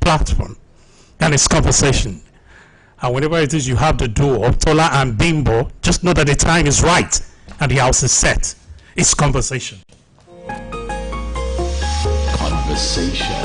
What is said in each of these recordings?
platform, and it's conversation. And whenever it is you have the duo of Tola and Bimbo, just know that the time is right and the house is set. It's conversation. Conversation.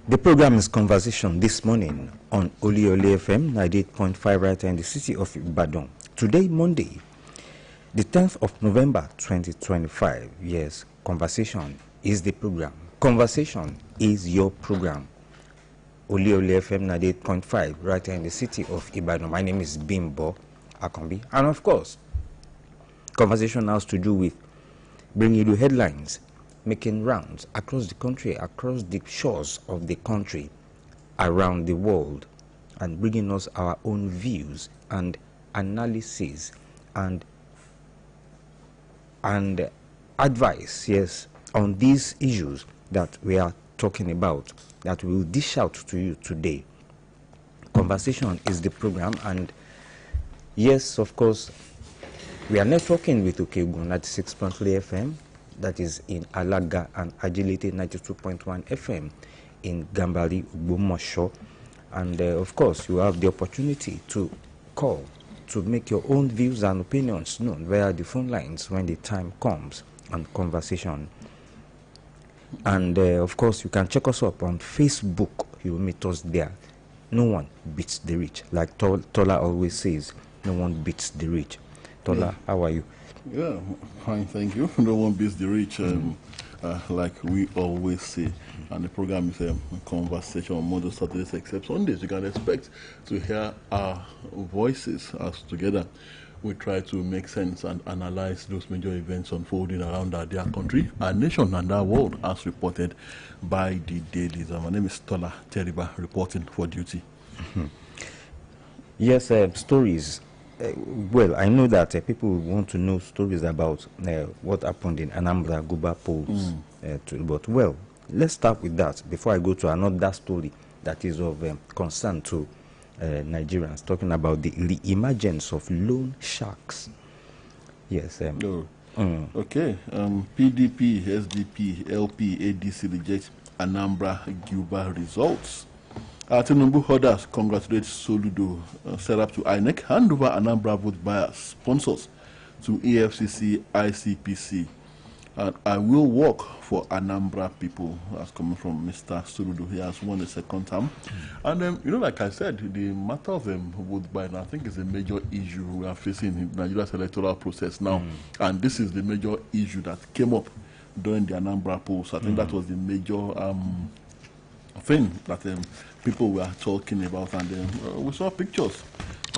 The program is Conversation this morning on Oluyole FM 98.5 right here in the city of Ibadan. Today, Monday, the 10th of November 2025. Yes, Conversation is the program. Conversation is your program. Oluyole FM 98.5 right here in the city of Ibadan. My name is Bimbo Akambi. And of course, Conversation has to do with bringing you the headlines, making rounds across the country, across the shores of the country, around the world, and bringing us our own views and analysis and advice, yes, on these issues that we are talking about, that we will dish out to you today. Conversation is the program, and yes, of course, we are networking with Okegun 96.3 FM, that is in Alaga, and Agility 92.1 FM in Gambari, Ubomosho. And of course, you have the opportunity to call to make your own views and opinions known via the phone lines when the time comes on Conversation. And of course, you can check us up on Facebook. You will meet us there. No one beats the rich. Like Tola always says, no one beats the rich. Tola, how are you? Yeah, fine, thank you. No one beats the rich, like we always say. And the program is a conversation on Monday, Saturdays, except Sundays. You can expect to hear our voices as together we try to make sense and analyze those major events unfolding around our dear country, our nation, and our world, as reported by the dailies. My name is Tola Teriba, reporting for duty. Yes, stories. Well, I know that people want to know stories about what happened in Anambra Guba polls. But, well, let's start with that before I go to another story that is of concern to Nigerians, talking about the re-emergence of loan sharks. Yes. Okay. PDP, SDP, LP, ADC reject Anambra Guba results. Tinubu orders congratulate Soludo, set up to INEC, hand over Anambra vote buyers, sponsors to EFCC, ICPC. I will work for Anambra people, as coming from Mr. Soludo. He has won a second term. And, like I said, the matter of vote buying, I think, is a major issue we are facing in Nigeria's electoral process now. And this is the major issue that came up during the Anambra polls. I think that was the major thing that people were talking about, and we saw pictures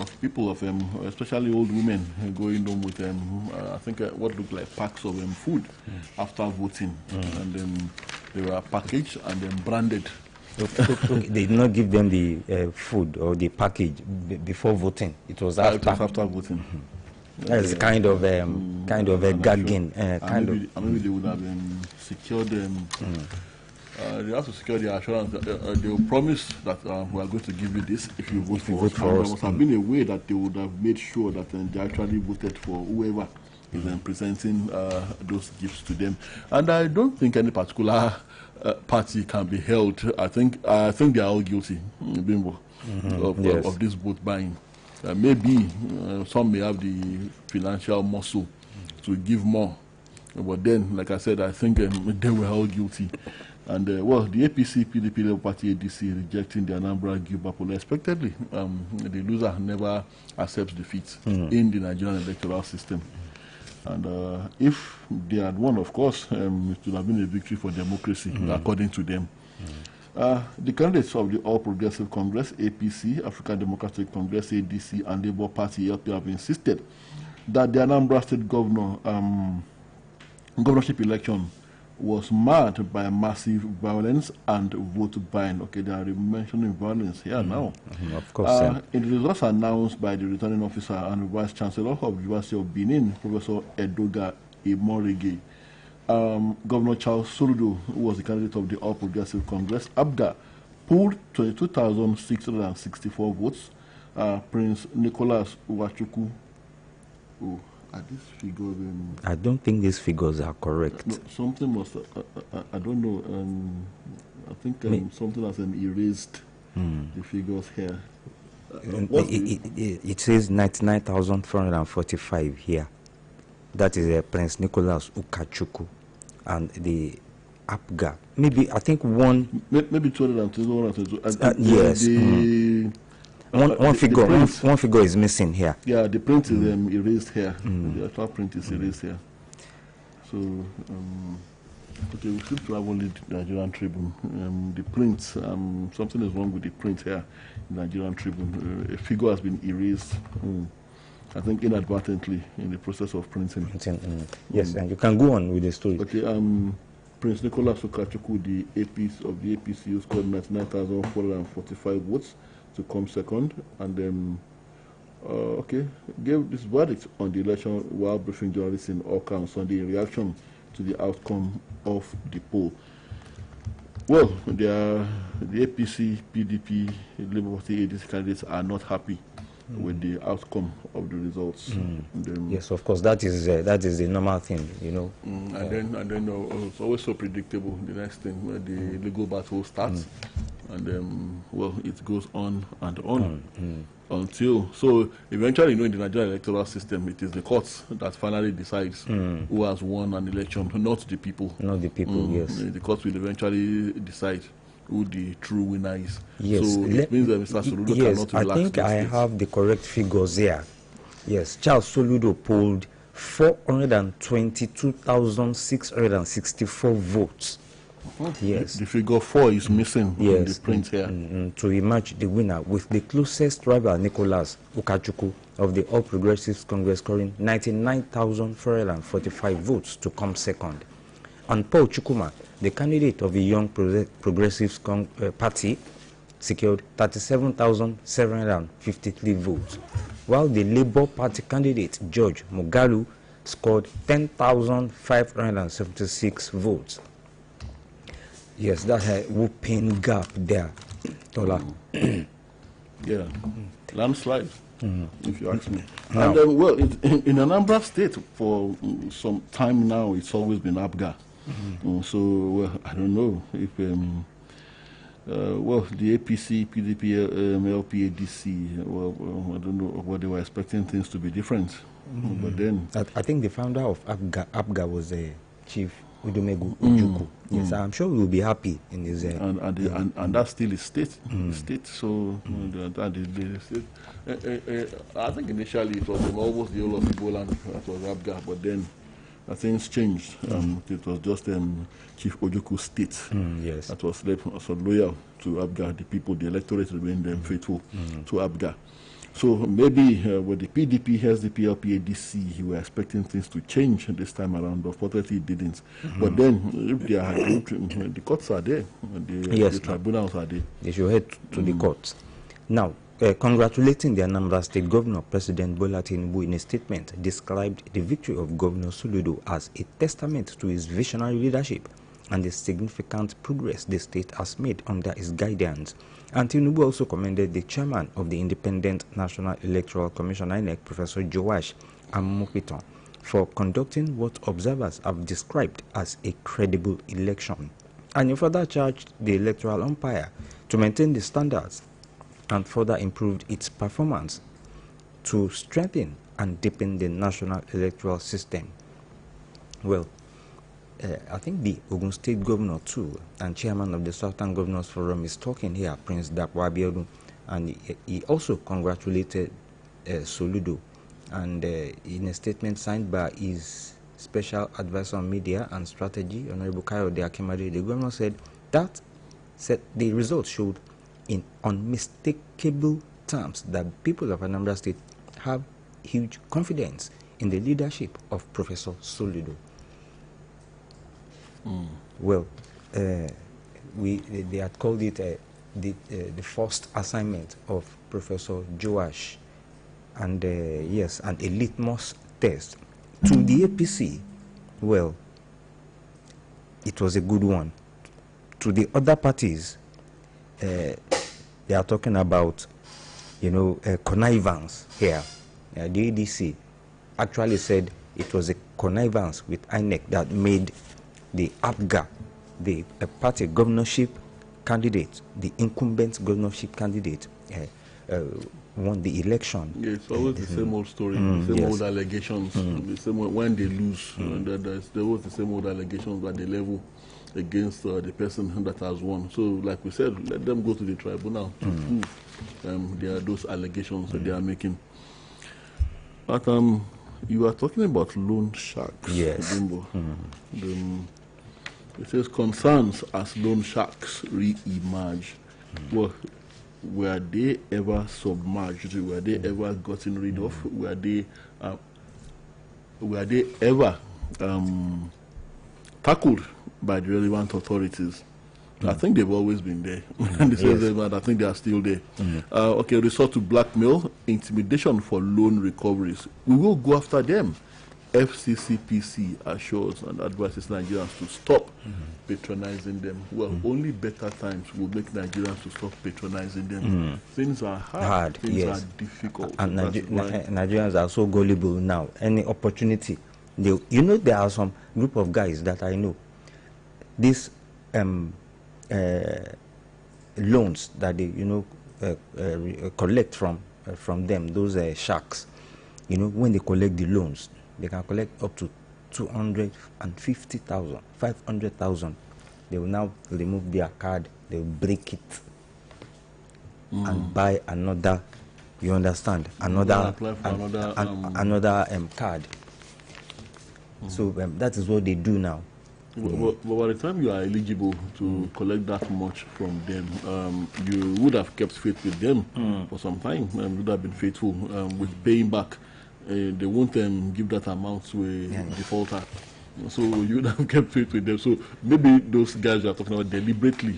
of people of especially old women going home with I think what looked like packs of food after voting, and they were packaged and then branded. Okay. They did not give them the food or the package before voting. It was after. It was after voting. That's kind of a gagging. Maybe they would have secured them. They have to secure the assurance that they will promise that we are going to give you this if you vote for us. There must have been a way that they would have made sure that they actually voted for whoever is presenting those gifts to them. And I don't think any particular party can be held. I think they are all guilty, Bimbo, of this vote buying. Maybe some may have the financial muscle to give more But then, like I said, I think they were all guilty. And well, the APC, PDP, Labour Party, ADC rejecting the Anambra Guba poll. Expectedly, the loser never accepts defeat in the Nigerian electoral system. And if they had won, of course, it would have been a victory for democracy, according to them. The candidates of the All Progressive Congress, APC, African Democratic Congress, ADC, and Labour Party, LP, have insisted that the Anambra State governorship election was marred by massive violence and vote buying. Okay, they are mentioning violence here now. Of course. In the results announced by the returning officer and Vice Chancellor of the University of Benin, Professor Edoga Imorige, Governor Charles Soludo, who was the candidate of the All Progressive Congress, ABGA, polled 22,664 votes. Prince Nicholas Uwachuku, are these figures? I don't think these figures are correct. No, something must. I don't know. I think something has erased the figures here. It says 99,445 here. That is Prince Nicholas Ukachuku, and the APGA. Maybe I think one. Maybe 222. Yes. One figure is missing here. Yeah, the print is erased here. The actual print is erased here. So, okay, we seem to have only the Nigerian Tribune. The print, something is wrong with the print here in Nigerian Tribune. A figure has been erased, I think inadvertently, in the process of printing. Yes, and you can go on with the story. Okay, Prince Nicholas Okachuku, the APC, who scored 99,445 votes to come second, and then gave this verdict on the election while briefing journalists in Oka on Sunday in reaction to the outcome of the poll. Well, the APC, PDP, Labour Party, ADC candidates are not happy with the outcome of the results. Yes, of course, that is the normal thing, you know. And then it's always so predictable. The next thing, where the legal battle starts, and well, it goes on and on until eventually, in the Nigerian electoral system, it is the courts that finally decides who has won an election, not the people. Not the people. Yes, the courts will eventually decide who the true winner is. Yes. So it means that Mr. Soludo cannot relax. I think I have the correct figures there. Yes, Charles Soludo polled 422,664 votes. Yes. The figure 4 is missing in the print here. To emerge the winner, with the closest rival, Nicholas Ukachuku of the All Progressives Congress, scoring 99,445 votes to come second. And Paul Chukuma, the candidate of the Young Progressives Party, secured 37,753 votes, while the Labour Party candidate, George Mugalu, scored 10,576 votes. Yes, that's a whooping gap there, Tola. Yeah, landslide, if you ask me. And well, in Anambra State for some time now, it's always been ABGA. So well, I don't know if well, the APC, PDP, LP, ADC, well, I don't know what they were expecting things to be different. But then I think the founder of ABGA was Chief Udomegu Ojukwu. Yes, I'm sure we will be happy in his. And that still is state. State. So that is the state. I think initially it was almost the whole of Igbo land that was ABGA, but then things changed. It was just Chief Ojukwu state. Yes, that was loyal to ABGA. The people, the electorate remained faithful to ABGA. So maybe with the PDP, SDP, LP, ADC, you were expecting things to change this time around, but fortunately it didn't. But then, if they are the courts are there, the tribunals are there. They should head to the courts. Now, congratulating the Anambra State Governor, President Bola Tinubu, in a statement, described the victory of Governor Soludo as a testament to his visionary leadership and the significant progress the state has made under his guidance. And Tinubu also commended the chairman of the Independent National Electoral Commission, INEC, Professor Joash Amopiton, for conducting what observers have described as a credible election. And he further charged the electoral umpire to maintain the standards and further improved its performance to strengthen and deepen the national electoral system. Well, I think the Ogun State governor too, and chairman of the Southern Governors Forum is talking here, Prince Dakwa Abiodun, and he also congratulated Soludo, and in a statement signed by his special advisor on media and strategy, Honorable Kayode Akimade, the governor said the results showed in unmistakable terms that people of Anambra State have huge confidence in the leadership of Professor Soludo. Well, they had called it the first assignment of Professor Joash, and yes, and a litmus test to the APC. Well, it was a good one. To the other parties, they are talking about, connivance here. The ADC actually said it was a connivance with INEC that made the APGA, the party governorship candidate, the incumbent governorship candidate, won the election. Yeah, it's always the same old story, the same old allegations. The same when they lose, there was the same old allegations that they level against the person that has won. So, like we said, let them go to the tribunal to prove there are those allegations that they are making. But you are talking about loan sharks. Yes. Bimbo. It says concerns as loan sharks re-emerge. Well, were they ever submerged? Were they ever gotten rid of? Were they ever tackled by the relevant authorities? I think they've always been there. I think they are still there. Okay, resort to blackmail, intimidation for loan recoveries. We will go after them. FCCPC assures and advises Nigerians to stop patronizing them. Well, only better times will make Nigerians to stop patronizing them. Things are hard. Things are difficult. And Nigerians are so gullible now. Any opportunity, there are some group of guys that I know. These loans that they collect from them, those sharks. When they collect the loans, they can collect up to 250,000, 500,000. They will now remove their card, they will break it and buy another. You understand? Another card. So that is what they do now. But by the time you are eligible to collect that much from them, you would have kept faith with them for some time. You would have been faithful with paying back. They won't give that amount to a defaulter. So you would have kept faith with them. So maybe those guys you are talking about deliberately,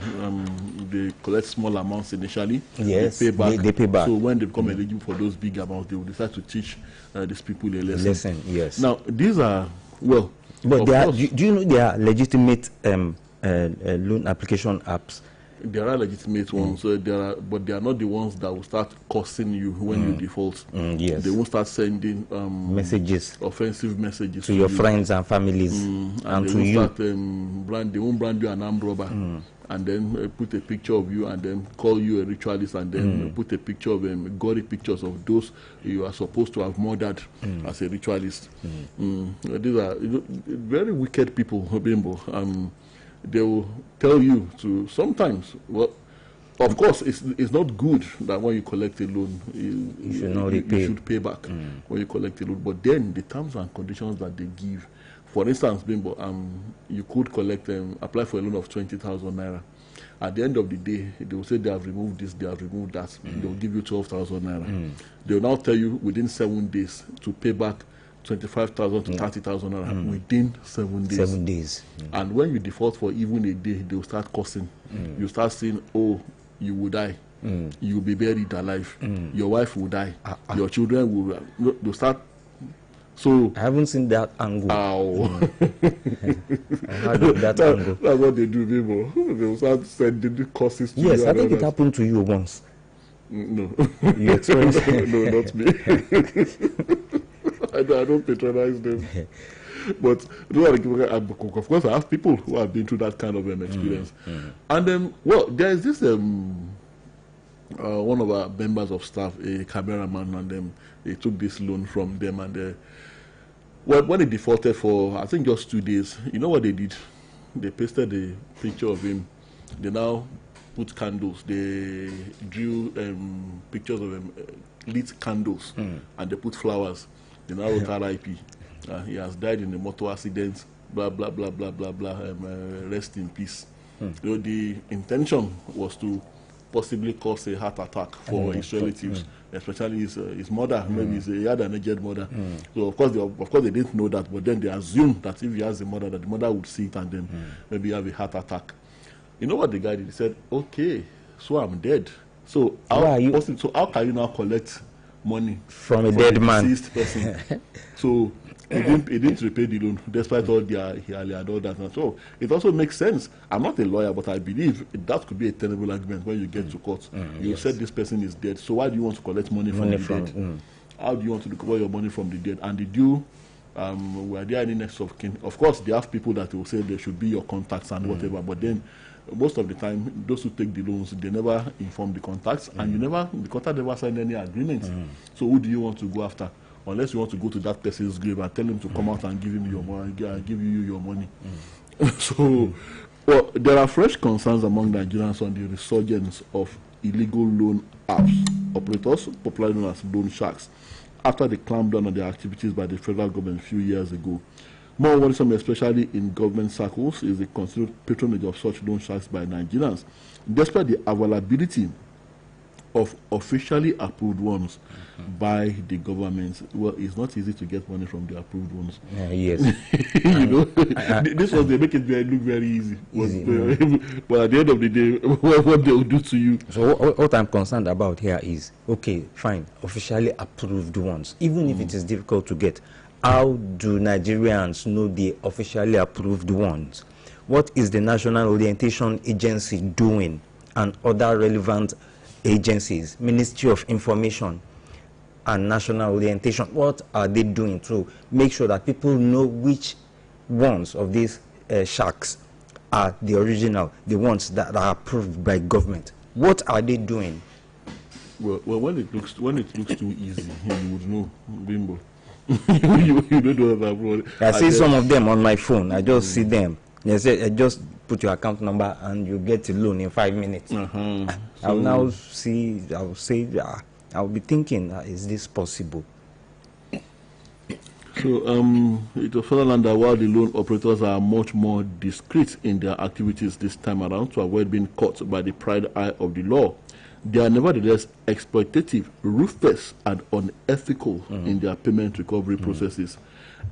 they collect small amounts initially. Yes, they pay back. They pay back. So when they become eligible for those big amounts, they will decide to teach these people a lesson. Yes. Now, these are, well... But do you know they are legitimate loan application apps? There are legitimate ones, but they are not the ones that will start cursing you when you default. Yes. They won't start sending messages, offensive messages to your friends and families, and to you. They won't brand you an armed robber, and then put a picture of you, and then call you a ritualist, and then put a picture of gory pictures of those you are supposed to have murdered as a ritualist. These are very wicked people, Bimbo. They will tell you to sometimes, well, of course, it's not good that when you collect a loan, you should pay back when you collect a loan. But then the terms and conditions that they give, for instance, Bimbo, you could apply for a loan of 20,000 naira. At the end of the day, they will say they have removed this, they have removed that. They will give you 12,000 naira. They will now tell you within 7 days to pay back 25,000 to 30,000 naira within 7 days. 7 days. And when you default for even a day, they will start cursing. You start saying, oh, you will die. You will be buried alive. Your wife will die. Your children will. They'll start. So I haven't seen that angle. Ow. I heard of that angle. That's what they do, people. They will start sending the curses to you. Yes, I think it happened to you once. No. You experienced No, not me. I don't patronize them. But of course, I have people who have been through that kind of experience. And well, there is this one of our members of staff, a cameraman, and he took this loan from them, and when they defaulted for, I think, just 2 days, you know what they did? They pasted the picture of him. They now put candles. They drew pictures of him, lit candles, and they put flowers. They now wrote R.I.P. He has died in a motor accident, blah, blah, blah, blah, blah, blah, rest in peace. You know, the intention was to possibly cause a heart attack for his relatives, especially his mother. Maybe he had an aged mother. So of course they didn't know that, but then they assumed that if he has a mother, that the mother would see it and then maybe have a heart attack. You know what the guy did? He said, "Okay, so I'm dead. So how can you now collect money from a dead man?" Deceased person? So he didn't repay the loan despite all the and all that. And so it also makes sense. I'm not a lawyer, but I believe that could be a tenable argument when you get to court. You said this person is dead, so why do you want to collect money from the dead? How do you want to recover your money from the dead? And did you were there any next of kin? Of course, they have people that will say they should be your contacts and whatever, but then most of the time, those who take the loans, they never inform the contacts, and the contact never sign any agreement. So who do you want to go after? Unless you want to go to that person's grave and tell him to come out and give him your money, give you your money. So, well, there are fresh concerns among Nigerians on the resurgence of illegal loan apps operators, popularly known as loan sharks, after the clampdown on their activities by the federal government a few years ago. More worrisome, especially in government circles, is the considered patronage of such loan sharks by Nigerians, despite the availability of officially approved ones by the government. Well, it's not easy to get money from the approved ones. Yes. You know, this one, they make it look very easy. But at the end of the day, what they will do to you. So what I'm concerned about here is, okay, fine, officially approved ones. Even if it is difficult to get, how do Nigerians know the officially approved ones? What is the National Orientation Agency doing, and other relevant agencies, Ministry of Information and National Orientation? What are they doing to make sure that people know which ones of these sharks are the original, the ones that are approved by government? What are they doing? Well, when it looks too easy, you would know, Bimbo. you don't know that. I see some of them on my phone. I just see them. They say, just put your account number and you get a loan in 5 minutes. I'll now see, I'll say, I'll be thinking, is this possible? So it was further learned that while the loan operators are much more discreet in their activities this time around to avoid being caught by the prying eye of the law, they are nevertheless exploitative, ruthless, and unethical in their payment recovery processes.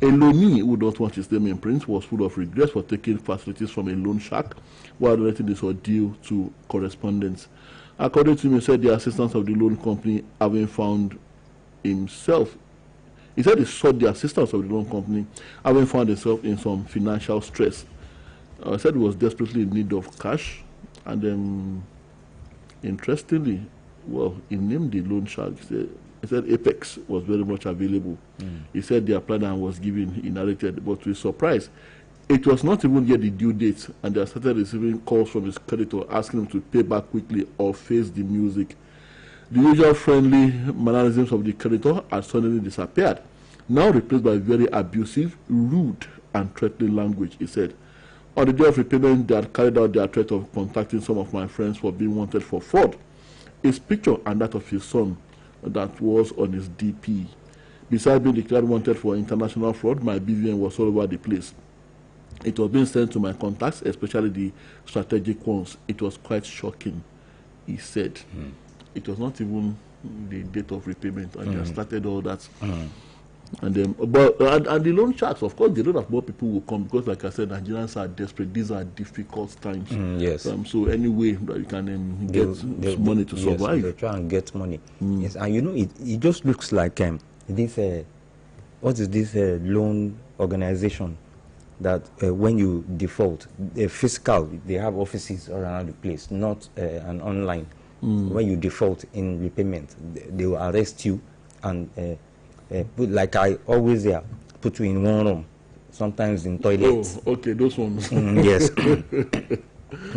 A loanee who don't want his name in print was full of regrets for taking facilities from a loan shark while relating this ordeal to correspondents. According to him, he said the assistance of the loan company having found himself, he said he sought the assistance of the loan company having found himself in some financial stress. He said he was desperately in need of cash, and then interestingly, well, he named the loan shark. He said Apex was very much available. He said their plan was given, he narrated, but to his surprise, it was not even yet the due date, and they started receiving calls from his creditor asking him to pay back quickly or face the music. The usual friendly mannerisms of the creditor had suddenly disappeared, now replaced by very abusive, rude, and threatening language, he said. On the day of repayment, they had carried out their threat of contacting some of my friends for being wanted for fraud. His picture and that of his son that was on his DP. Besides being declared wanted for international fraud, my BVN was all over the place. It was being sent to my contacts, especially the strategic ones. It was quite shocking, he said. It was not even the date of repayment, and they started all that. And the loan sharks, of course, they know that more people will come because, like I said, Nigerians are desperate. These are difficult times. Yes. So any way that you can get money to survive, they try and get money. Yes, and you know, it just looks like this. What is this loan organization that when you default, fiscal, they have offices around the place, not an online. When you default in repayment, they will arrest you and. Like I always put you in one room, sometimes in toilets. Oh, okay, those ones. Yes,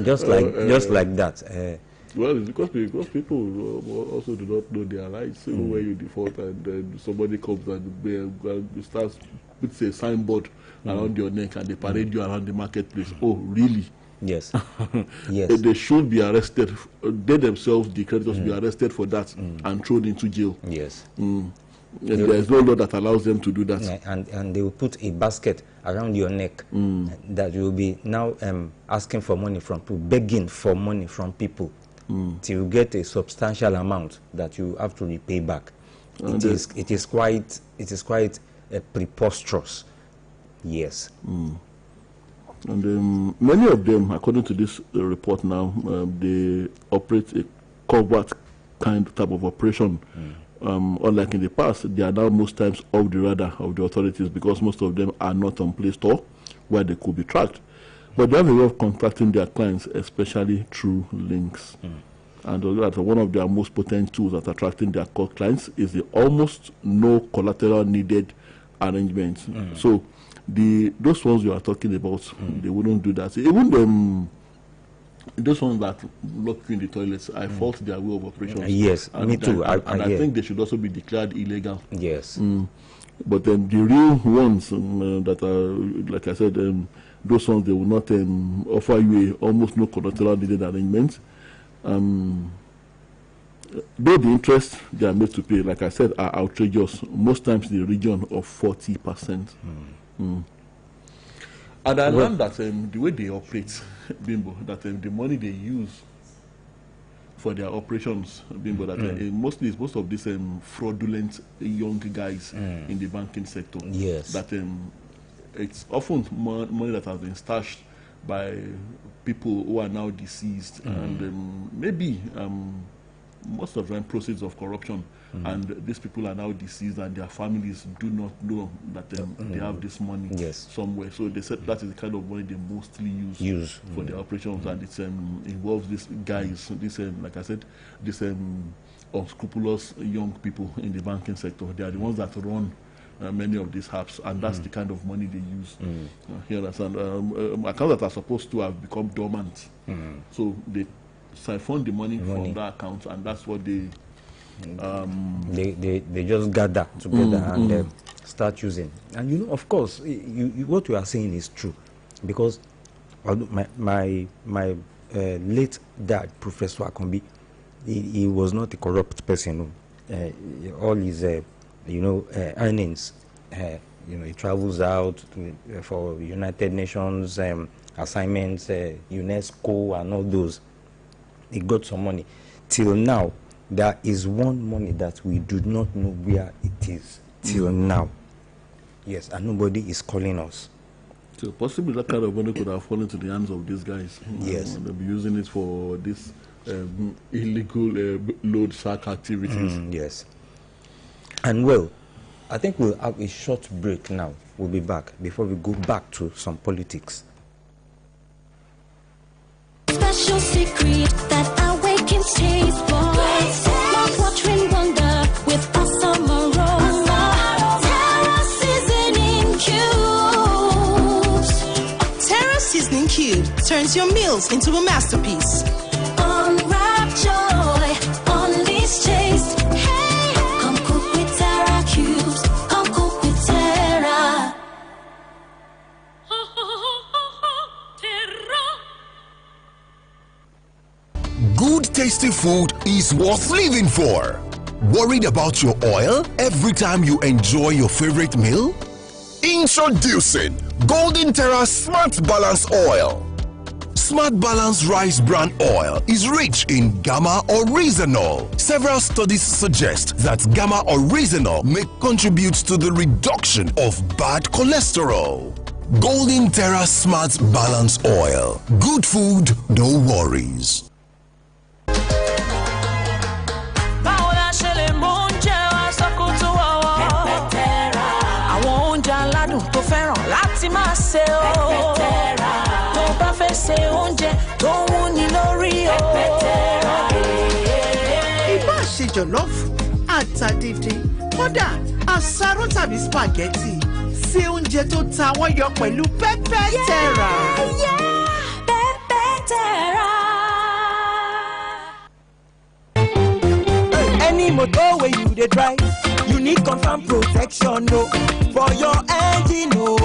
just like that. Well, it's because people also do not know their rights. So when you default and then somebody comes and starts put a signboard around your neck and they parade you around the marketplace. Oh, really? Yes. Yes. They should be arrested. They themselves, the creditors, be arrested for that and thrown into jail. Yes. And there's no law that allows them to do that. Yeah, and they will put a basket around your neck that you will be now asking for money from people, begging for money from people till you get a substantial amount that you have to repay back. It is quite preposterous. Yes. And many of them, according to this report now, they operate a covert type of operation. Unlike in the past, they are now most times off the radar of the authorities because most of them are not on Play Store where they could be tracked. But they have a way of contacting their clients, especially through links. And one of their most potent tools at attracting their core clients is the almost no collateral needed arrangements. So those ones you are talking about, they wouldn't do that. Even those ones that lock you in the toilets, I fault their way of operation. Yes, me too. I think they should also be declared illegal. Yes. But the real ones that are, like I said, those ones, they will not offer you almost no collateral needed arrangement. Though the interest they are made to pay, like I said, are outrageous, most times in the region of 40%. And I learned that the way they operate, Bimbo, that the money they use for their operations, Bimbo, that most of these fraudulent young guys in the banking sector, yes, that it's often money that has been stashed by people who are now deceased, and maybe most of them proceeds of corruption. And these people are now deceased, and their families do not know that they have this money somewhere. So they said that is the kind of money they mostly use for their operations, and it involves these guys, like I said, these unscrupulous young people in the banking sector. They are the ones that run many of these apps, and that's the kind of money they use. Here, and accounts that are supposed to have become dormant, so they siphon the money from that account, and that's what they just gather together and start using. And of course, what you are saying is true, because my late dad, Professor Akombi, he was not a corrupt person. All his earnings, he travels out for United Nations assignments, UNESCO, and all those. He got some money. Till now, there is one money that we do not know where it is till now. Yes, and nobody is calling us. So possibly that kind of money could have fallen into the hands of these guys. Yes. They'll be using it for this illegal load shark activities. Yes. And well, I think we'll have a short break now. We'll be back before we go back to some politics. Special secret that awakens taste buds. Mouth-watering wonder with awesome aroma. Terra seasoning cubes. Terra seasoning cube turns your meals into a masterpiece. Unwrap joy, unleash taste. Hey, come cook with Terra cubes. Come cook with Terra. Good tasty food is worth living for. Worried about your oil every time you enjoy your favorite meal? Introducing Golden Terra Smart Balance Oil. Smart Balance Rice Bran Oil is rich in gamma oryzanol. Several studies suggest that gamma oryzanol may contribute to the reduction of bad cholesterol. Golden Terra Smart Balance Oil. Good food, no worries. Ìbá ṣe jọ̀lọ́fù, ata dídín, kódà àsáró tàbí spaghetti, ṣe oúnjẹ tó ta wọ́n yọ pẹ̀lú pepper terra. Pepper Terra. Any motor way you dey drive, you need need confirm protection, no. For your engine, no.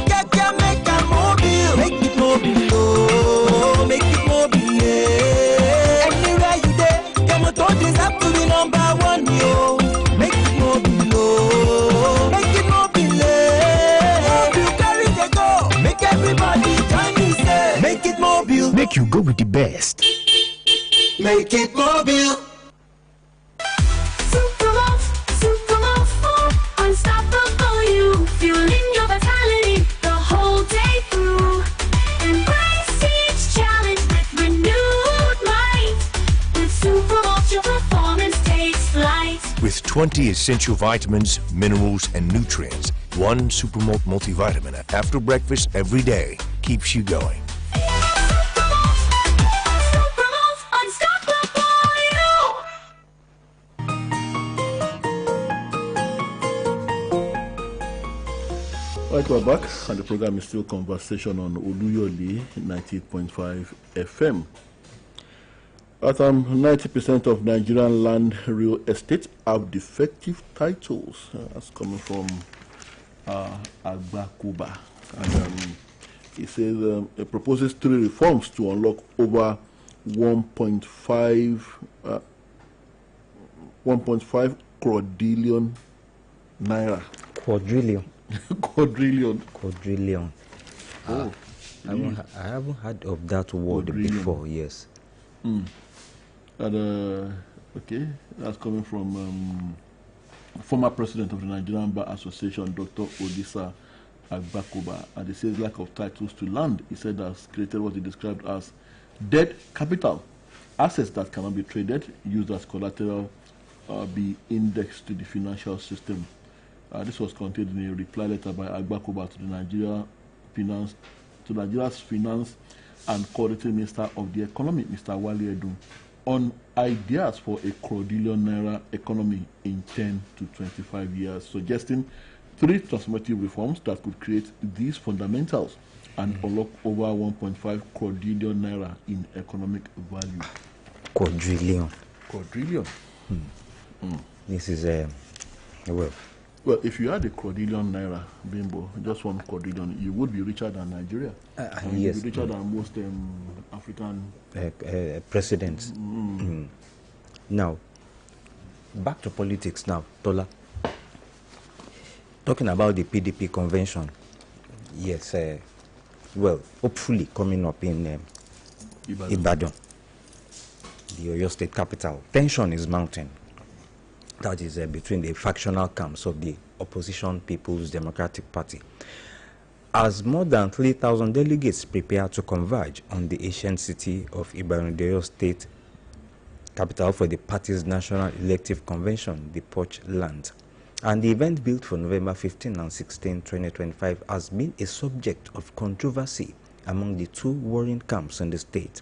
Make a mobile. Make it mobile, oh. Make it mobile, yeah. Anywhere you there, your motor deserve to be number one, yo. Make it mobile, oh. Make it mobile, yeah. You carry the go. Make everybody join me, say. Make it mobile. Make you go with the best. Make it mobile. Unstoppable you, fueling your vitality the whole day through. Embrace each challenge with renewed might. With Supermalt, your performance takes flight. With 20 essential vitamins, minerals, and nutrients, one Supermalt multivitamin after breakfast every day keeps you going. Supermalt, unstoppable you. Right, we're back, and the program is still Conversation on Oluyole 98.5 FM. At 90% of Nigerian land real estate have defective titles. That's coming from Agbakuba. And it says it proposes 3 reforms to unlock over 1.5 quadrillion naira. Quadrillion. Quadrillion. Oh, I haven't heard of that word before. Yes. And okay, that's coming from former president of the Nigerian Bar Association, Dr. Odisa Agbakuba, and he says lack of titles to land, he said, has created what he described as dead capital, assets that cannot be traded, used as collateral, be indexed to the financial system. This was contained in a reply letter by Agbakuba to the Nigeria's Finance and Coordinating Minister of the Economy, Mr. Wale Edun, on ideas for a quadrillion naira economy in 10 to 25 years, suggesting 3 transformative reforms that could create these fundamentals and unlock over 1.5 quadrillion naira in economic value. Quadrillion. This is Well, if you had a quadrillion naira, Bimbo, just 1 quadrillion, you would be richer than Nigeria. Yes. You would be richer than most African presidents. Now, back to politics now, Tola. Talking about the PDP convention. Yes, well, hopefully coming up in Ibadan, the Oyo State capital. Tension is mounting. That is between the factional camps of the opposition People's Democratic Party. As more than 3,000 delegates prepare to converge on the ancient city of Ibadan, the Oyo State capital, for the party's National Elective Convention, the Poch Land. And the event, built for November 15 and 16, 2025, has been a subject of controversy among the 2 warring camps in the state.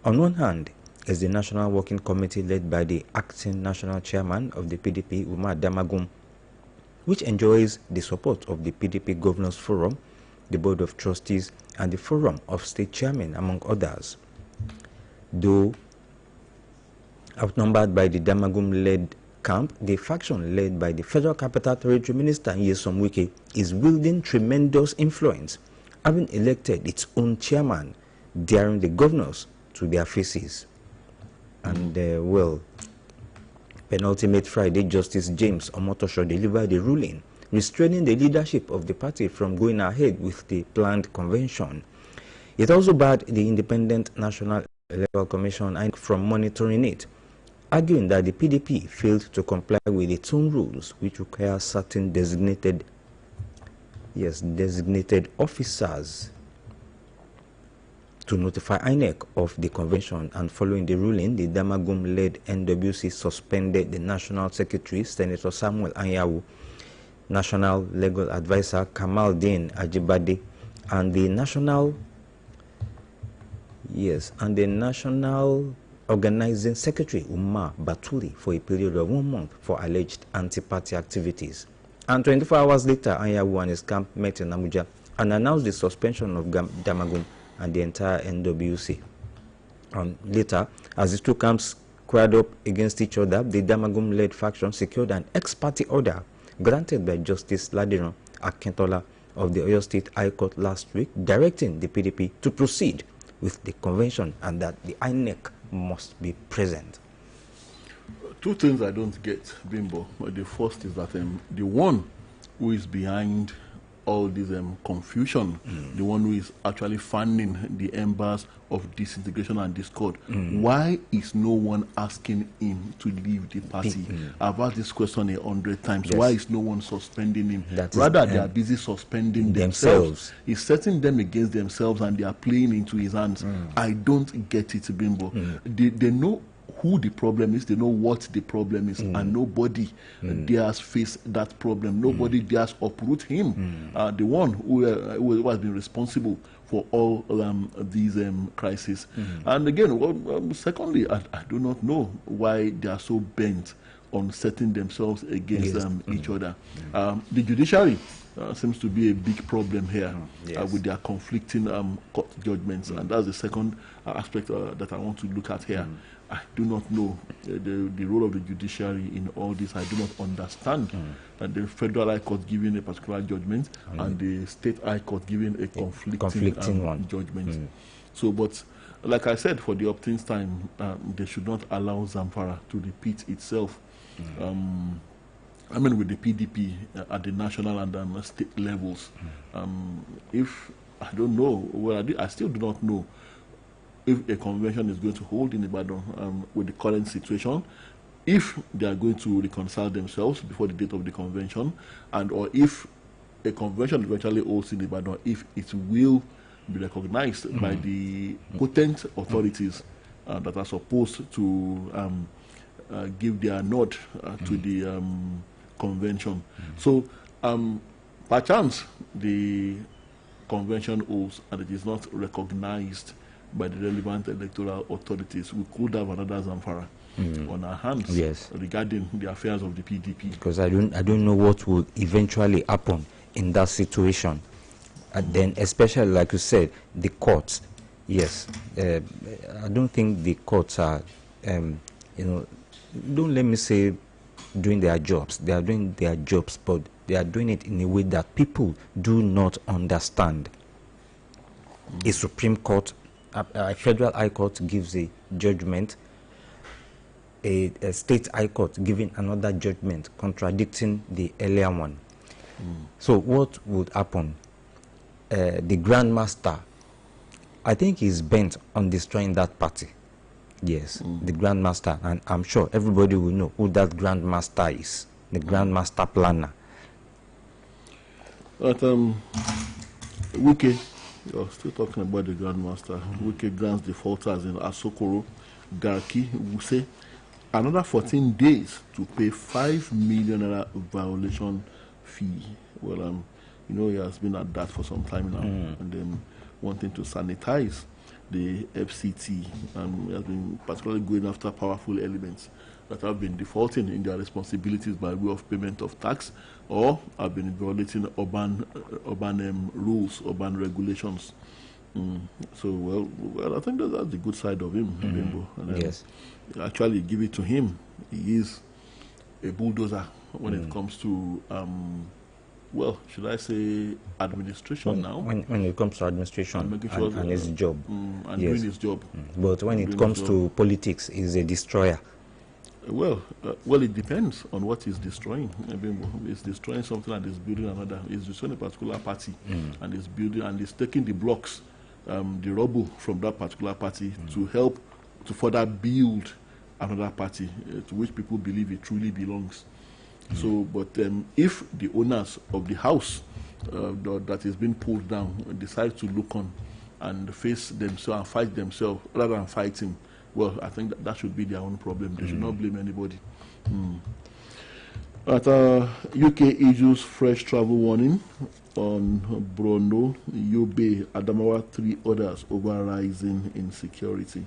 On one hand is the National Working Committee, led by the acting national chairman of the PDP, Umar Damagum, which enjoys the support of the PDP Governors Forum, the Board of Trustees, and the Forum of State Chairmen, among others. Though outnumbered by the Damagum-led camp, the faction led by the Federal Capital Territory Minister Nyesom Wike is wielding tremendous influence, having elected its own chairman, daring the governors to their faces. And well, penultimate Friday, Justice James Omotosho delivered a ruling restraining the leadership of the party from going ahead with the planned convention. It also barred the Independent National Electoral Commission from monitoring it, arguing that the PDP failed to comply with its own rules, which require certain designated officers to notify INEC of the convention. And following the ruling, the Damagum-led NWC suspended the National Secretary, Senator Samuel Anyawu, National Legal Advisor Kamaldeen Ajibade, and the National Organizing Secretary Umar Baturi for a period of 1 month for alleged anti-party activities. And 24 hours later, Anyawu and his camp met in Abuja and announced the suspension of Damagum and the entire NWC. Later, as the 2 camps squared up against each other. The Damagum-led faction secured an ex parte order granted by Justice Ladiran Akintola of the Oyo State High Court last week, directing the PDP to proceed with the convention and that the INEC must be present. Two things I don't get, Bimbo. The first is that the one who is behind all this confusion, the one who is actually fanning the embers of disintegration and discord, why is no one asking him to leave the party? I've asked this question 100 times. Yes. Why is no one suspending him? That is, Rather, they are busy suspending themselves. He's setting them against themselves and they are playing into his hands. I don't get it, Bimbo. They know who the problem is, they know what the problem is, and nobody dares face that problem. Nobody dares uproot him, the one who has been responsible for all these crises. And again, secondly, I do not know why they are so bent on setting themselves against each other. The judiciary seems to be a big problem here with their conflicting court judgments, and that's the second aspect that I want to look at here. I do not know the role of the judiciary in all this. I do not understand that the Federal High Court giving a particular judgment and the State High Court giving a conflicting one judgment. So, but like I said, for the upteen's time, they should not allow Zamfara to repeat itself. I mean, with the PDP at the national and state levels. If I don't know, well, I still do not know if a convention is going to hold in Ibadan with the current situation, if they are going to reconcile themselves before the date of the convention, and or if a convention eventually holds in Ibadan, if it will be recognized by the potent authorities that are supposed to give their nod to the convention. So, perchance the convention holds and it is not recognized by the relevant electoral authorities. We could have another Zamfara on our hands regarding the affairs of the PDP. Because I don't know what will eventually happen in that situation. And then, especially like you said, the courts. Yes, I don't think the courts are, don't let me say doing their jobs. They are doing their jobs, but they are doing it in a way that people do not understand. A Supreme Court, a Federal High Court gives a judgment, a State High Court giving another judgment contradicting the earlier one. So what would happen? The Grandmaster, I think he's bent on destroying that party. Yes, the Grandmaster, and I'm sure everybody will know who that Grandmaster is, the Grandmaster planner. But Wike, you're still talking about the Grandmaster. Wike grants defaulters in Asokoro, Garki, Wuse, another 14 days to pay 5 million violation fee. Well, he has been at that for some time now, and then wanting to sanitize the FCT, has been particularly going after powerful elements that have been defaulting in their responsibilities by way of payment of tax, or have been violating urban rules, urban regulations. So, well, I think that's the good side of him, Bimbo. And yes, actually give it to him. He is a bulldozer when it comes to well, should I say administration now? When it comes to administration and his job. And doing his job. But when it comes to politics, he's a destroyer. Well, it depends on what he's destroying. He's destroying something and he's building another. He's destroying a particular party and he's building and he's taking the blocks, the rubble from that particular party to help to further build another party to which people believe it truly belongs. So, but if the owners of the house that is being pulled down decide to look on and face themselves and fight themselves rather than fighting, well, I think that should be their own problem. They should not blame anybody. But UK issues fresh travel warning on Borno, Yobe, Adamawa, 3 others over rising insecurity.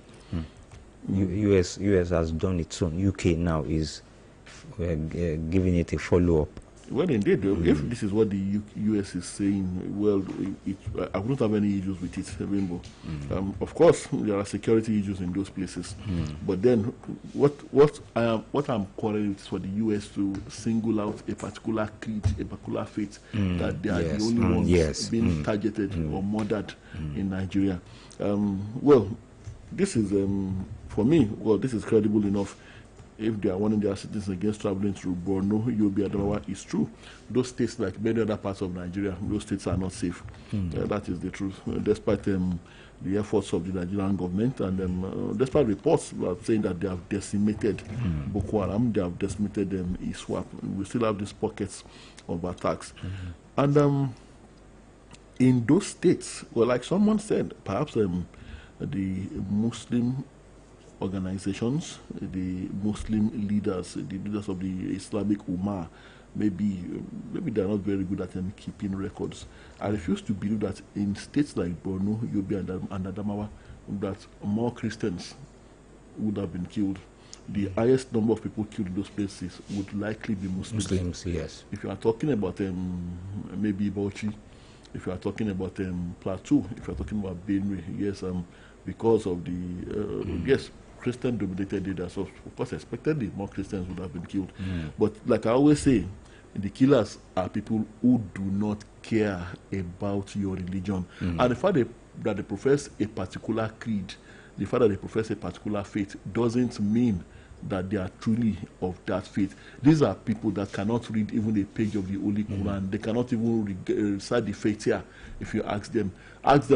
US has done its own. UK now is giving it a follow-up Well, indeed, if this is what the U.S. is saying, well, I wouldn't have any issues with it, Rainbow. Of course, there are security issues in those places, but then what I'm calling it is for the U.S. to single out a particular creed, a particular faith, that they are the only ones being targeted or murdered in Nigeria. Well, this is for me. Well, this is credible enough. If they are warning their citizens against traveling through Borno, Yobe, Adamawa, is true. Those states, like many other parts of Nigeria, those states are not safe. That is the truth. Despite the efforts of the Nigerian government, and despite reports saying that they have decimated Boko Haram, they have decimated ISWAP, we still have these pockets of attacks. And in those states, well, like someone said, perhaps the Muslim organizations, the Muslim leaders, the leaders of the Islamic Ummah, maybe they're not very good at keeping records. I refuse to believe that in states like Borno, Yobe, and Adamawa, that more Christians would have been killed. The highest number of people killed in those places would likely be Muslims. Yes. If you are talking about maybe Bauchi, if you are talking about Plateau, if you are talking about Benue, yes, because of the Christian-dominated leaders, so of course expectedly more Christians would have been killed. But like I always say, the killers are people who do not care about your religion. And the fact that they profess a particular creed, the fact that they profess a particular faith, doesn't mean that they are truly of that faith. These are people that cannot read even a page of the Holy Quran. They cannot even recite the Fatiha. If you ask them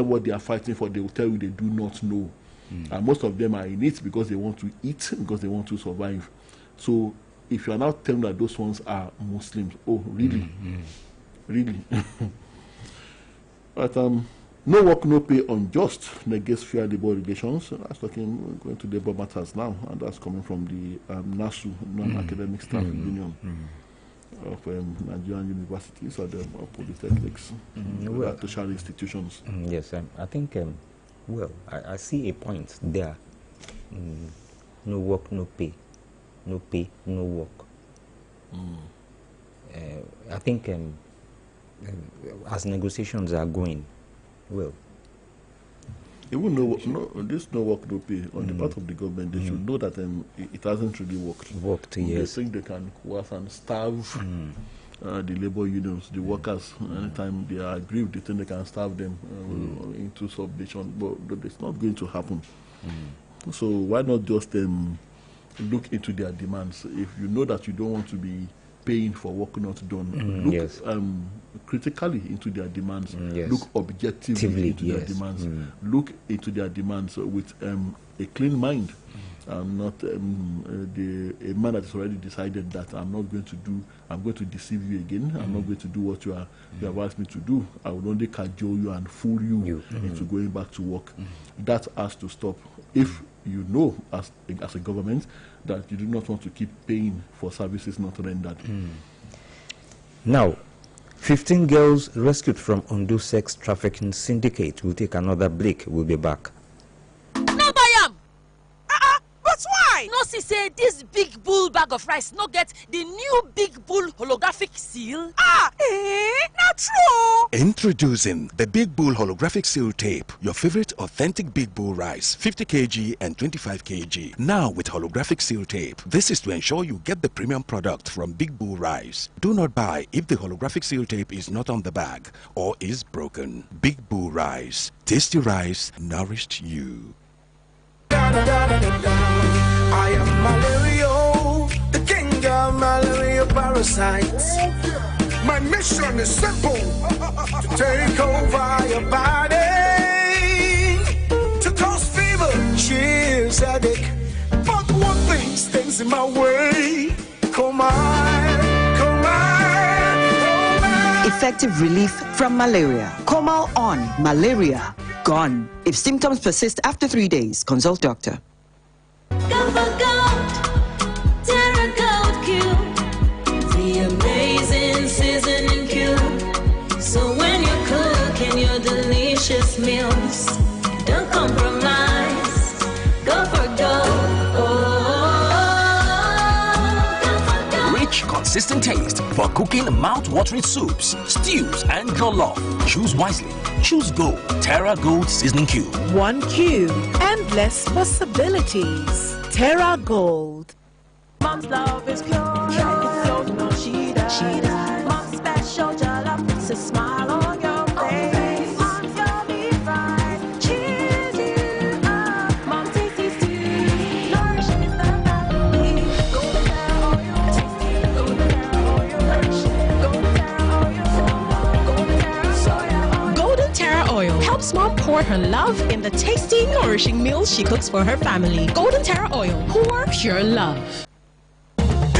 what they are fighting for, they will tell you they do not know. And most of them are in it because they want to eat, because they want to survive. So if you are now telling that those ones are Muslims, oh, really? Really? But no work, no pay, unjust, negates fair labor relations. That's going to labor matters now, and that's coming from the NASU, Non-Academic Staff Union of Nigerian universities and polytechnics, tertiary institutions. Yes, I think, well, I see a point there. No work, no pay. No pay, no work. I think as negotiations are going, well, even this no work, no pay on the part of the government, they should know that it hasn't really worked. Yes. They think they can coerce and starve the labor unions, the workers. Anytime they are aggrieved, they think they can starve them into submission, but it's not going to happen. So why not just look into their demands? If you know that you don't want to be paying for work not done, look critically into their demands. Look objectively into their demands. Look into their demands with a clean mind. Not a man that has already decided that I'm going to deceive you again. I'm not going to do what you have asked me to do. I will only cajole you and fool you into going back to work. That has to stop. If you know as a government that you do not want to keep paying for services not rendered. Now, 15 girls rescued from Ondo sex trafficking syndicate. We'll take another break. We'll be back. No buy am. But why? No see say this big bull bag of rice no get the new big bull holographic seal. Not true. Introducing the Big Bull Holographic Seal Tape, your favorite authentic Big Bull rice, 50 kg and 25 kg. Now with holographic seal tape. This is to ensure you get the premium product from Big Bull rice. Do not buy if the holographic seal tape is not on the bag or is broken. Big Bull rice. Tasty rice nourished you. I am malaria, the king of malaria parasites. My mission is simple, to take over your body, to cause fever, chills, headache. But one thing stands in my way. Come on. Effective relief from malaria. Comal on. Malaria gone. If symptoms persist after 3 days, consult doctor. Go for gold, Terra Gold Cube, the amazing seasoning cube. So when you're cooking your delicious meals, don't compromise. Go for gold. Go for gold. Rich, consistent taste, For cooking mouth-watering soups, stews, and jollof, choose wisely. Choose Gold, Terra Gold Seasoning Cube. 1 cube, endless possibilities. Terra Gold. Mom's love is pure. It's so no she does. Mom's special jollof puts a smile on your face. Mom's yummy fries cheers you up. Mom's tasty stew nourishes the family. Golden Terra oil, tasty. Golden Terra oil, nourishing. Golden Terra oil, Golden Terra soya oil. Golden Terra Oil helps mom pour her love in the tasty, nourishing meals she cooks for her family. Golden Terra Oil, pour pure love.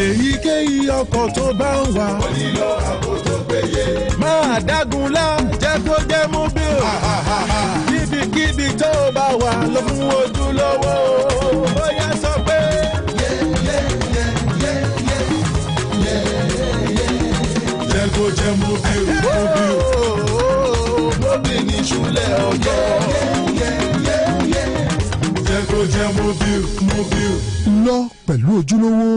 èyíkéyìí ọkọ̀ tó bá ń wà. ó nílò ààbò tó péye. máa dágunlá jẹ́ kó jẹ́ mobile. níbikíbi tó bá wà ló fún ojúlówó. bóyá sọ pé. jẹ́ kó jẹ́ mobile. mobile ní ìṣúlẹ̀ ọjọ́. jẹ́ kó jẹ́ mobile. lọ pẹ̀lú ojúlówó.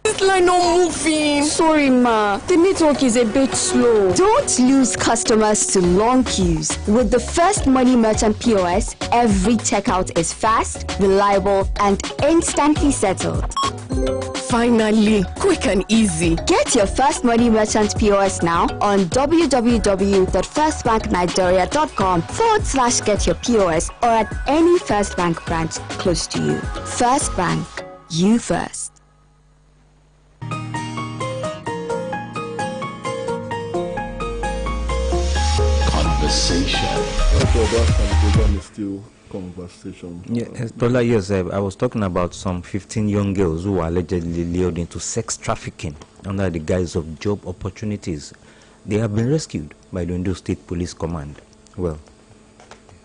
This line not moving. Sorry, ma. The network is a bit slow. Don't lose customers to long queues. With the First Money Merchant POS, every checkout is fast, reliable, and instantly settled. Finally, quick and easy. Get your First Money Merchant POS now on www.firstbanknigeria.com/get your POS or at any First Bank branch close to you. First Bank, you first. Conversation. Program is still conversation. Yes, I was talking about some 15 young girls who were allegedly lured into sex trafficking under the guise of job opportunities. They have been rescued by the Ondo State Police Command. Well,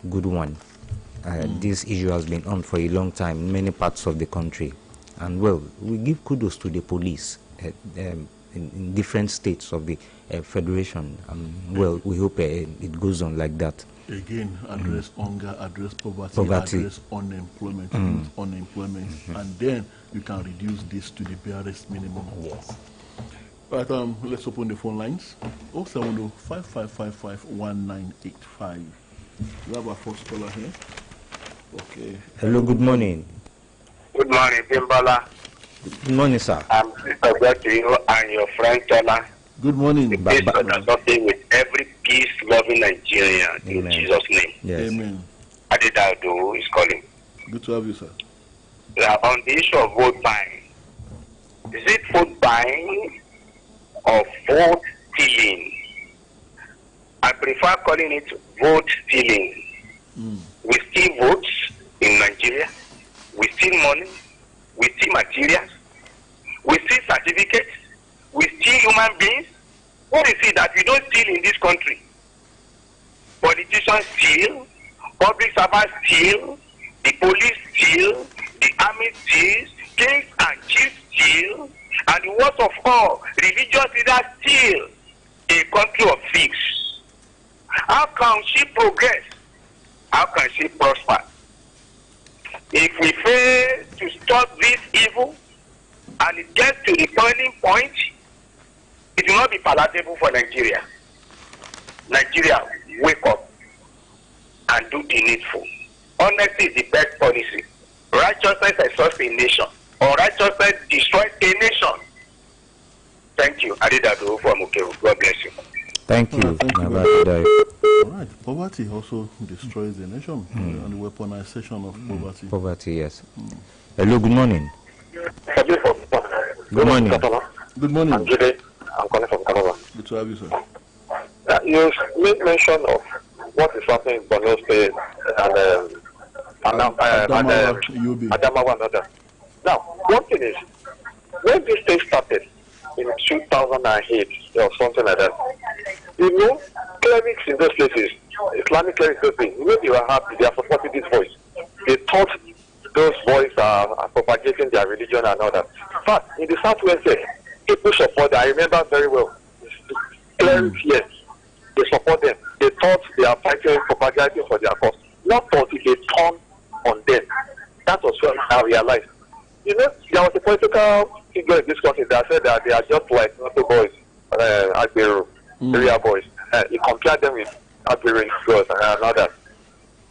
good one. This issue has been on for a long time in many parts of the country. And well, we give kudos to the police in different states of the federation. Well, we hope it goes on like that. Again, address hunger, address poverty, address unemployment, unemployment, and then you can reduce this to the barest minimum. Yes. Right, let's open the phone lines. 070-5555-1985. We have our first caller here. Okay. Hello, good morning. Good morning, Bimbala. Good morning, sir. I'm Mr. to you and your friend Tola. Good morning. Peace something with every peace-loving Nigerian in Jesus' name. Yes. Amen. Adedado is calling. Good to have you, sir. On the issue of vote buying, is it vote buying or vote stealing? I prefer calling it vote stealing. We steal votes in Nigeria. We steal money. We steal materials. We steal certificates. We steal human beings. What is it that we don't steal in this country? Politicians steal. Public servants steal. The police steal. The army steals. Kings and chiefs steal. And the worst of all, religious leaders steal. A country of thieves. How can she progress? How can she prosper? If we fail to stop this evil and it gets to the turning point, it will not be palatable for Nigeria. Nigeria, wake up and do the needful. Honesty is the best policy. Righteousness exalts a nation. Unrighteousness destroys a nation. Thank you. Adedado from Okeru. God bless you. Thank you. Thank you. All right. Poverty also destroys the nation and the weaponization of poverty. Poverty, yes. Hello, good morning. Good morning. Good morning. I'm Jude. I'm calling from Canada. Good to have you, sir. You made mention of what is happening in Borno State and Adamawa and others. Now, one thing is, when this thing started in 2008 or something like that, you know, clerics in those places, Islamic clerics, those things, when they were happy, they are supporting this voice. They thought those boys are propagating their religion and all that. But in the Southwest, people support them. I remember very well. Clerics, yes, they support them. They thought they are fighting, propagating for their cause. Not until they turn on them. That was when I realized you know, there was a political figure in this country that said that they are just like Noto boys, Agberu, area boys. He compared them with Agberu girls and all that.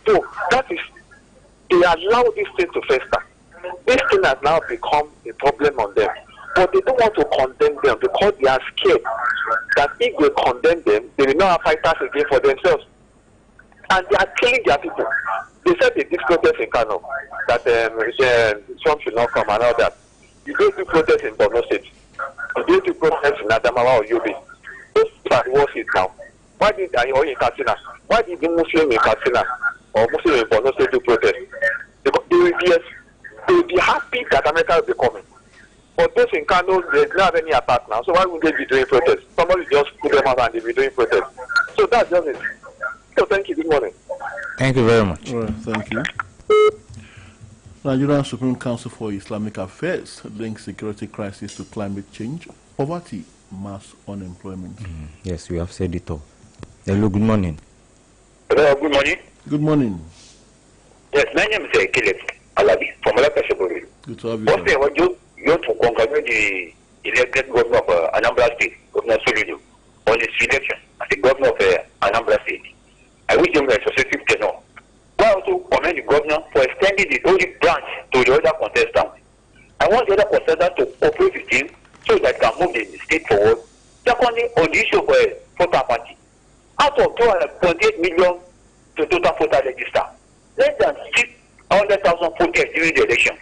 So that is, they allow this thing to fester. This thing has now become a problem on them. But they don't want to condemn them because they are scared that if they condemn them, they will not have fighters again for themselves. And they are killing their people. They said they did protest in Kano, that Trump should not come and all that. You go to protest in Borno State. You go to protest in Adamawa or Yobe. Those are worse it now. Why did or in Katsina? Why did the Muslim in Katsina or Muslim in Borno State do protest? Because they will be happy that America will be coming. But those in Kano, they don't have any attack now. So why would they be doing protest? Somebody just put them out and they be doing protest. So that's just it. So thank you. Good morning. Thank you very much. All right, thank you. Nigerian Supreme Council for Islamic Affairs links security crisis to climate change, poverty, mass unemployment. Yes, we have said it all. Hello, good morning. Hello, good morning. Good morning. Yes, my name is Caleb Alabi from Alakashiburi. Good to have you. First thing, I want you to congratulate the elected governor of Anambra State, Governor Soludo, on his election as the governor of Anambra State. I wish him a successful tenure. I also commend the governor for extending the only branch to the other contestants. I want the other contestants to cooperate with him so that can move the state forward. Secondly, on the issue of voter party, out of 228 million to total voter register, less than 600,000 voters during the election.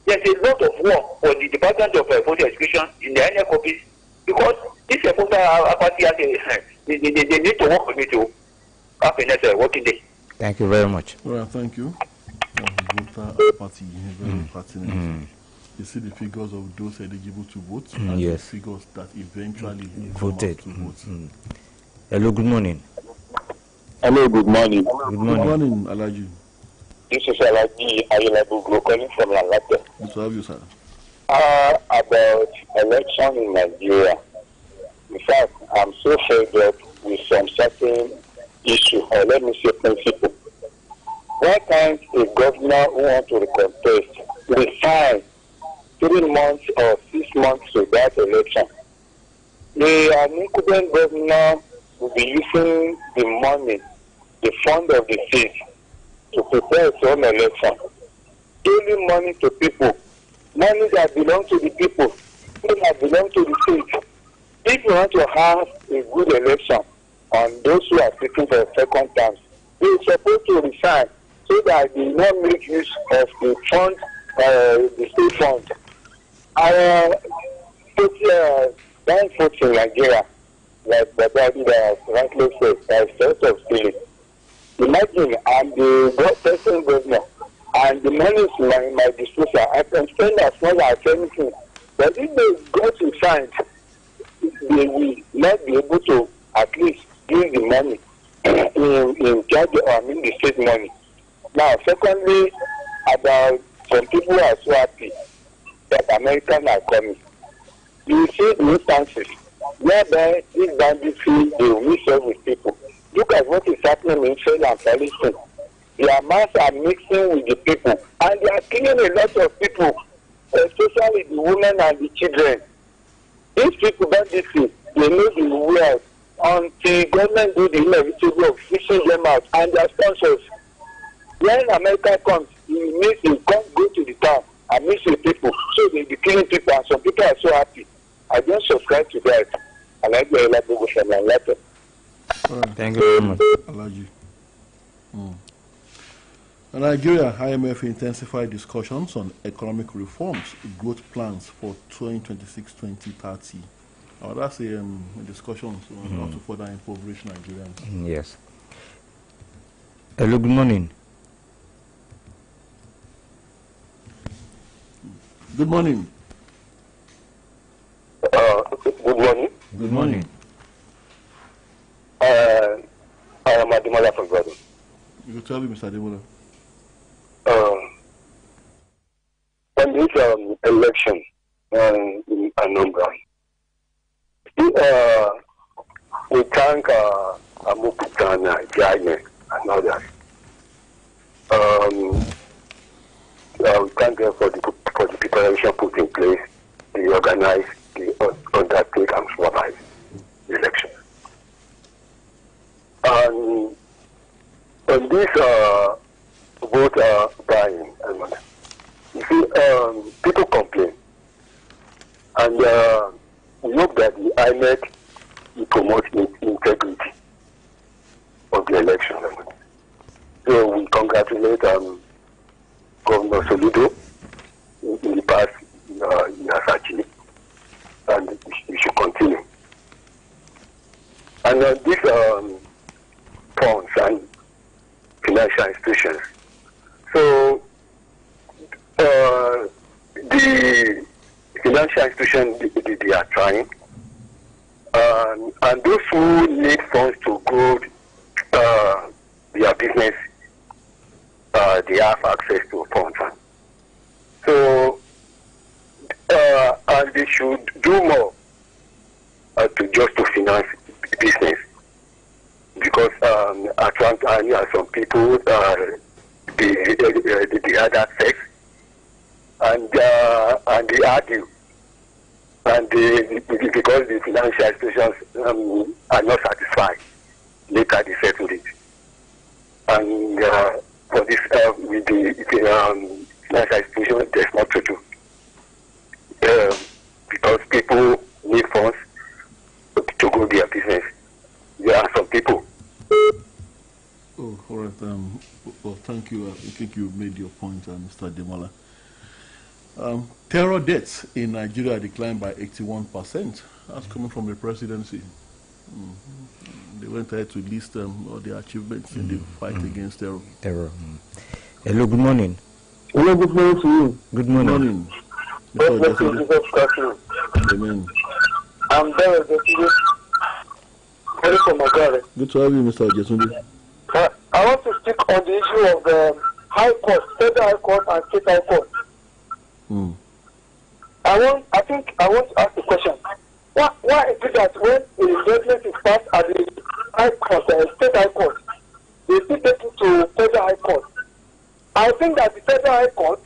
There's a lot of work for the Department of Voter Education in the NF office because this voter party has they need to work with me to have a next working day. Thank you very much. Well, thank you. Voter party, very pertinent. You see the figures of those eligible to vote and yes. the figures that eventually voted to vote. Hello, good morning. Hello, good morning. Good morning. Good morning, Alaji. This is Alaji Ayelabuglo calling from Lalate. Good to have you, sir. About election in Nigeria. In fact, I'm so fed up with some certain issue, or let me say principle. Why can't a governor who wants to contest resign 3 months or 6 months to that election? The incumbent governor will be using the money, the fund of the state, to prepare its own election. Giving money to people, money that belongs to the people, money that belongs to the state. If you want to have a good election on those who are seeking for a second term, they are supposed to resign so that they will not make use of the fund, the state fund. Bank folks in Nigeria, like Babadi rightly said, are sort of stealing. Imagine I'm the president governor and the money is in my disposal. I can spend as much as anything. But if they go to sign, they will not be able to at least use the money in charge of the state money. Now, secondly, about some people are so happy that Americans are coming. You see the instances whereby these bandits feel they will mix up with people. Look at what is happening in Israel and Palestine. The Hamas are mixing with the people and they are killing a lot of people, especially the women and the children. These people bandits, they know the way until government do the inevitable of fixing them out and their sponsors. When America comes, it can't go to the town and mix with people, so they be killing people and some people are so happy. I don't subscribe to that. I like the Elabogo from my letter. Thank you very much. Alaji. Nigeria, IMF intensified discussions on economic reforms, growth plans for 2026-2030. That's a discussion on how to further impoverish Nigerians. Yes. Hello, good morning. Good morning. Good morning. Good morning. I am Ademola from Gordon. You tell me, Mr. Ademola. On this election in Anambra, we thank Amukutana, Jaime, and others. We thank them for the preparation put in place, they organize, they undertake and supervise the election. And on this vote buying, you see, people complain, and we hope that the INEC will promote the integrity of the election. So we congratulate Governor Soludo in the past he has achieved, and we should continue. And these funds and financial institutions. So the financial institutions they are trying, and those who need funds to grow their business, they have access to funds. So and they should do more to finance business, because some people the other sex, and they argue, and because the financial institutions are not satisfied, later they settle it. And for this, with the financial institution, there's not to do, because people need funds to grow their business. There are some people. Oh, all right. Well, thank you. I think you made your point, Mr. Demola. Terror deaths in Nigeria declined by 81%. That's coming from the presidency. They went ahead to list all their achievements in the fight against terror. Hello, good morning. Hello, good morning to you. Good morning. Amen. I'm there, from Magare. Good to have you, Mr. Jesundi. I want to speak on the issue of the High Court, Federal High Court and State High Court. I want to ask a question. Why is it that when a judgment is passed at the High Court, State High Court, they still take it to Federal High Court? I think that the Federal High Court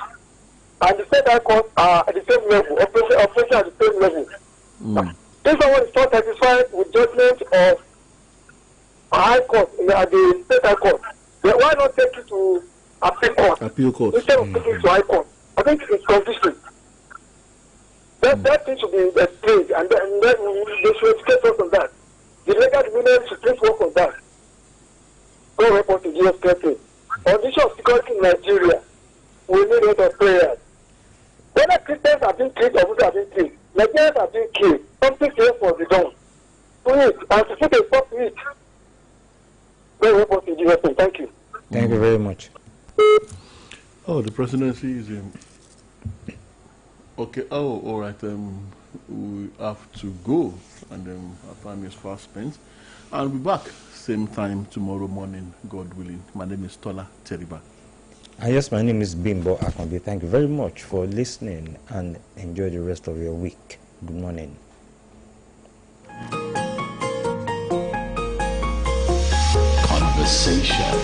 and the State High Court are at the same level, operation at the same level. If someone is not satisfied with judgment of High Court at the State High Court, then why not take it to Appeal Court instead of taking it to High Court? I think it's confusing. That thing should be explained, and then they should educate us on that. The legal women should please work on that. Go report to GS Country. On the issue of security in Nigeria, we need a lot of prayers. Whether Christians have been killed or Muslims have been killed, Nigerians have been killed. Something here for the dawn. To it, and to put a stop to it. Go report to GS Country. Thank you. Thank you very much. Oh, the presidency is in. Okay, all right, we have to go, and our time is fast spent. I'll be back same time tomorrow morning, God willing. My name is Tola Teriba. Yes, my name is Bimbo Akambi. Thank you very much for listening, and enjoy the rest of your week. Good morning. Conversation.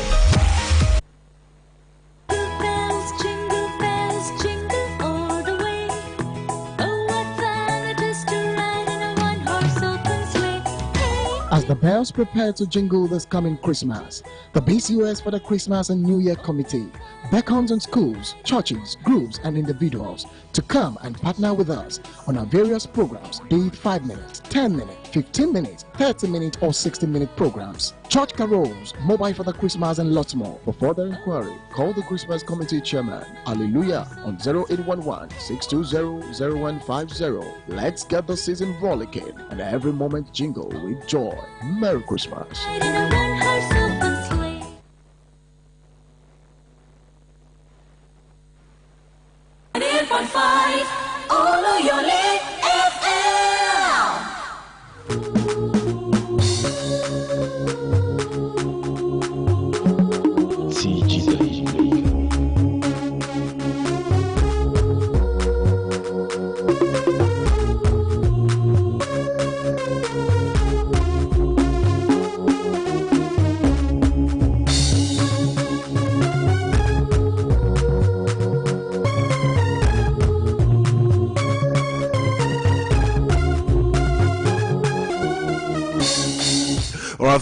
As the bells prepare to jingle this coming Christmas, the BCOS for the Christmas and New Year Committee beckons on schools, churches, groups, and individuals to come and partner with us on our various programs, be it 5 minutes, 10 minutes, 15 minutes, 30 minutes, or 60-minute programs. Church carols, mobile for the Christmas, and lots more. For further inquiry, call the Christmas Committee Chairman, Hallelujah, on 0811-620-0150. Let's get the season rollicking and every moment jingle with joy. Merry Christmas. 105 Oluyole FM.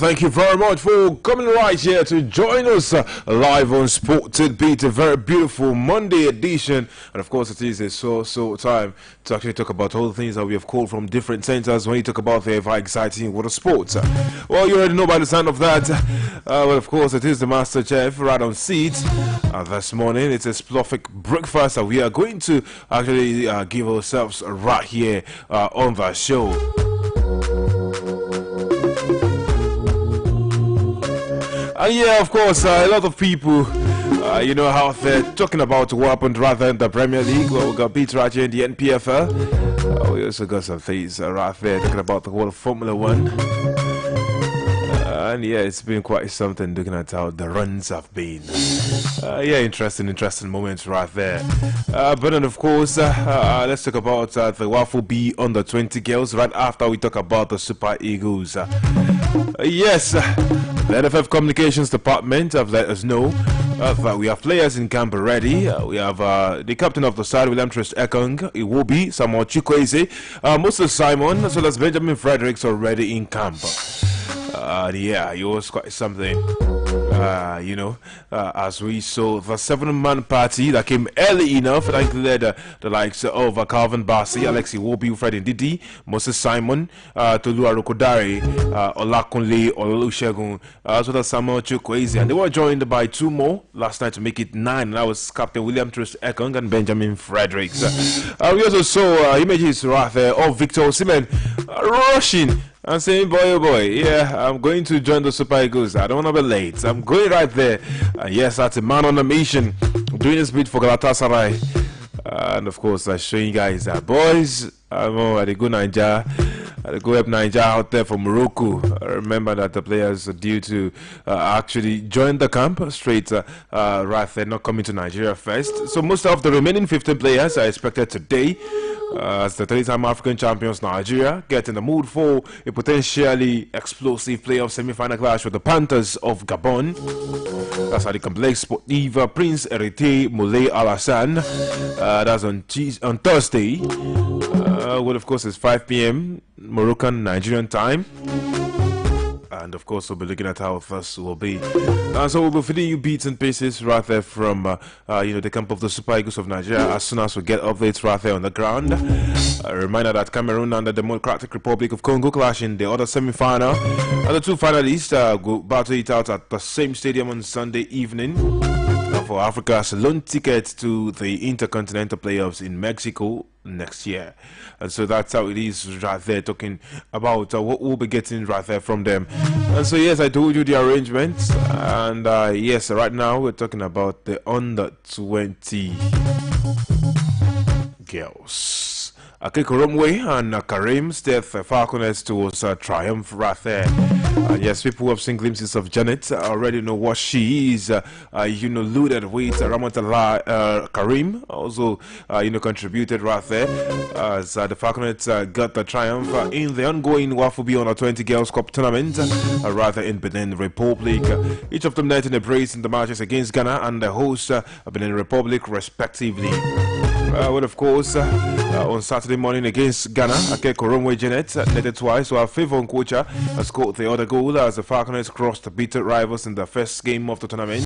thank you very much for coming right here to join us live on Sported Beat, a very beautiful Monday edition. And of course, it is a so time to actually talk about all the things that we have called from different centers when you talk about the very exciting water sports. Well, you already know by the sound of that. Well, of course, it is the Master Chef right on seat. This morning, it's a spluffic breakfast that we are going to actually give ourselves right here on the show. And yeah, of course, a lot of people, out there talking about what happened rather in the Premier League. Well, we got beat right here in the NPFL. We also got some things right there talking about the whole Formula 1. And yeah, it's been quite something looking at how the runs have been. Interesting moments right there. But then, of course, let's talk about the Waffle B under 20 girls right after we talk about the Super Eagles. Yes, the NFF Communications Department have let us know that we have players in camp already. We have the captain of the side, William Trist Ekong. It will be Samuel Chukwueze, Moses Simon, as well as Benjamin Fredericks already in camp. It was quite something, as we saw the 7-man party that came early enough that included the likes of Calvin Bassey, Alexi Wobi, Fred Ndidi, Moses Simon, Tolu Arokodare, Olakunle Olusegun, as well as Samuel Chukwueze, and they were joined by 2 more last night to make it 9, and that was Captain William Trist Ekong and Benjamin Fredericks. We also saw images right there of Victor Osimhen rushing and saying, boy, I'm going to join the Super Eagles. I don't want to be late. I'm going right there. Yes, that's a man on a mission doing his bit for Galatasaray. And of course, showing you guys that, boys, I go Nigeria. I go help Nigeria out there for Morocco. Remember that the players are due to actually join the camp straight right there, not coming to Nigeria first. So most of the remaining 15 players are expected today. As the 3-time African champions Nigeria get in the mood for a potentially explosive playoff semi-final clash with the Panthers of Gabon. That's at the Complex Sportiva Prince Erite Moulay Alassane. That's on Thursday. Well, of course, it's 5 p.m. Moroccan Nigerian time. And of course, we'll be looking at how this will be. So we'll be feeding you beats and pieces right there from the camp of the Super Eagles of Nigeria as soon as we get updates right there on the ground. A reminder that Cameroon and the Democratic Republic of Congo clash in the other semi-final. And the 2 finalists will battle it out at the same stadium on Sunday evening for Africa's lone ticket to the Intercontinental Playoffs in Mexico next year. And so that's how it is right there, talking about what we'll be getting right there from them. And so yes, I told you the arrangements, and yes, right now we're talking about the under 20 girls. Akekoromwe and Karim's death, Falconers towards triumph right there. Yes, people who have seen glimpses of Janet already know what she is. Loaded with Ramatullah Karim also, contributed right there as the Falconers got the triumph in the ongoing Wafubi Under 20 Girls Cup tournament rather in Benin Republic. Each of them netting a brace in the matches against Ghana and the host Benin Republic respectively. Well, of course, on Saturday morning against Ghana, Akekoromwe Janet netted twice, while Favon Kocha scored the other goal as the Falconers crossed the bitter rivals in the first game of the tournament.